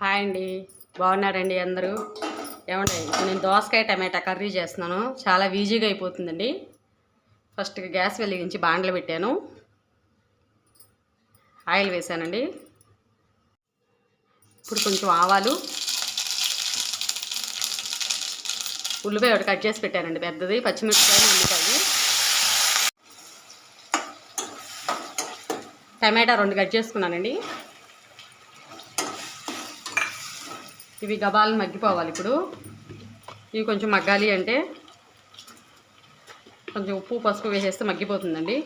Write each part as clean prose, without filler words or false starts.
Hi అండి, బాగున్నారండి అందరూ? ఏమండి, ఇప్పుడు నేను దోసకాయ టమాటా కర్రీ చేస్తున్నాను. చాలా ఈజీగా అయిపోతుందండి. ఫస్ట్ గ్యాస్ వెలిగించి బాండ్లు పెట్టాను, ఆయిల్ వేసానండి. ఇప్పుడు కొంచెం ఆవాలు, ఉల్లిపాయ ఒకటి కట్ చేసి పెట్టానండి పెద్దది, పచ్చిమిరపకాయలు, ఉల్లిపాయ, టమాటా 2 కట్ చేసుకున్నానండి. ఇవి గబాలను మగ్గిపోవాలి. ఇప్పుడు ఇవి కొంచెం మగ్గాలి అంటే కొంచెం ఉప్పు పసుపు వేసేస్తే మగ్గిపోతుందండి.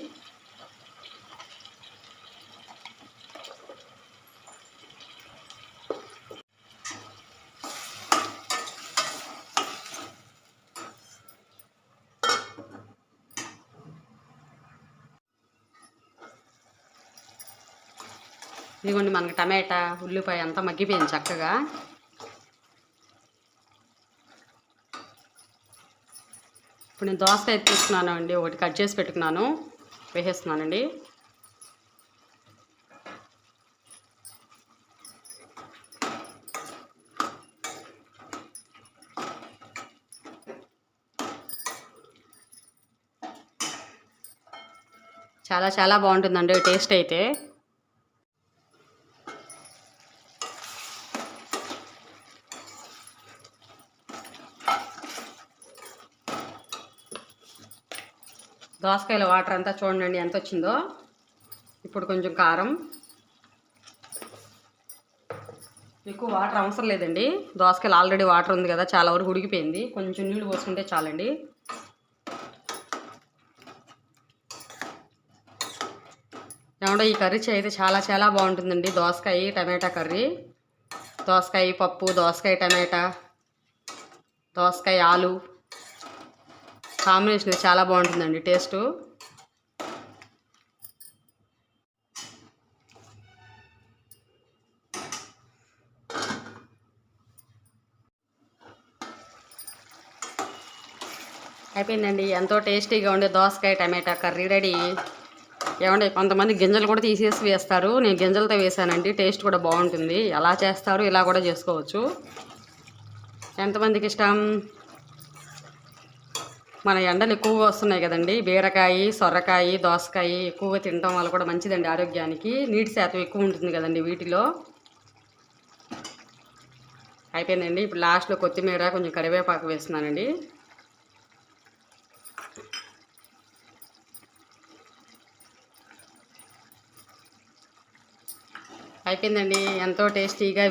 ఇదిగోండి, మనకి టమాటా ఉల్లిపాయ అంతా మగ్గిపోయింది చక్కగా. ఇప్పుడు నేను దోసకాయ తీసుకున్నాను అండి, ఒకటి కట్ చేసి పెట్టుకున్నాను, వేసేస్తున్నానండి. చాలా చాలా బాగుంటుందండి టేస్ట్ అయితే. దోసకాయల వాటర్ అంతా చూడండి ఎంత వచ్చిందో. ఇప్పుడు కొంచెం కారం, ఎక్కువ వాటర్ అవసరం లేదండి, దోసకాయలు ఆల్రెడీ వాటర్ ఉంది కదా, చాలా వరకు ఉడికిపోయింది. కొంచెం నీళ్ళు పోసుకుంటే చాలండి. ఏమంటే ఈ కర్రీ అయితే చాలా చాలా బాగుంటుందండి, దోసకాయ టమాటా కర్రీ. దోసకాయ పప్పు, దోసకాయ టమాటా, దోసకాయ ఆలు కాంబినేషన్ చాలా బాగుంటుందండి టేస్టు. అయిపోయిందండి, ఎంతో టేస్టీగా ఉండే దోసకాయ టమాటా కర్రీ రెడీ. ఏమంటే కొంతమంది గింజలు కూడా తీసేసి వేస్తారు, నేను గింజలతో వేసానండి. టేస్ట్ కూడా బాగుంటుంది. ఎలా చేస్తారు, ఇలా కూడా చేసుకోవచ్చు. ఎంతమందికి ఇష్టం? మన ఎండలు ఎక్కువగా వస్తున్నాయి కదండి, బీరకాయ, సొరకాయ, దోసకాయ ఎక్కువగా తినడం వల్ల కూడా మంచిదండి ఆరోగ్యానికి. నీటి శాతం ఎక్కువ ఉంటుంది కదండి వీటిలో. అయిపోయిందండి. ఇప్పుడు లాస్ట్లో కొత్తిమీర, కొంచెం కరివేపాకు వేస్తున్నానండి. అయిపోయిందండి, ఎంతో టేస్టీగా